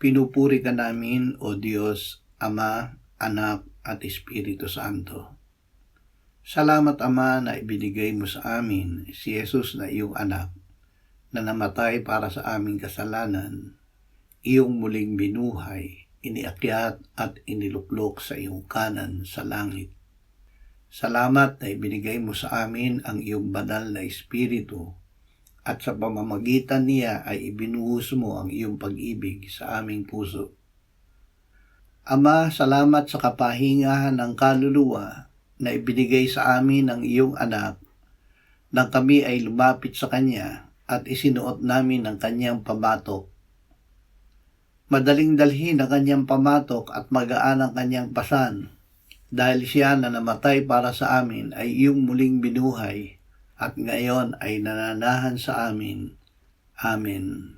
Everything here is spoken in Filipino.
Pinupuri ka namin, O Diyos, Ama, Anak, at Espiritu Santo. Salamat, Ama, na ibinigay mo sa amin si Jesus na iyong anak, na namatay para sa aming kasalanan, iyong muling binuhay, iniakyat at iniluklok sa iyong kanan sa langit. Salamat na ibinigay mo sa amin ang iyong banal na Espiritu, at sa pamamagitan niya ay ibinuhos mo ang iyong pag-ibig sa aming puso. Ama, salamat sa kapahingahan ng kaluluwa na ibinigay sa amin ng iyong anak, nang kami ay lumapit sa kanya at isinuot namin ang kanyang pamatok. Madaling dalhin ang kanyang pamatok at magaan ang kanyang pasan, dahil siya na namatay para sa amin ay iyong muling binuhay, at ngayon ay nananahan sa amin. Amen.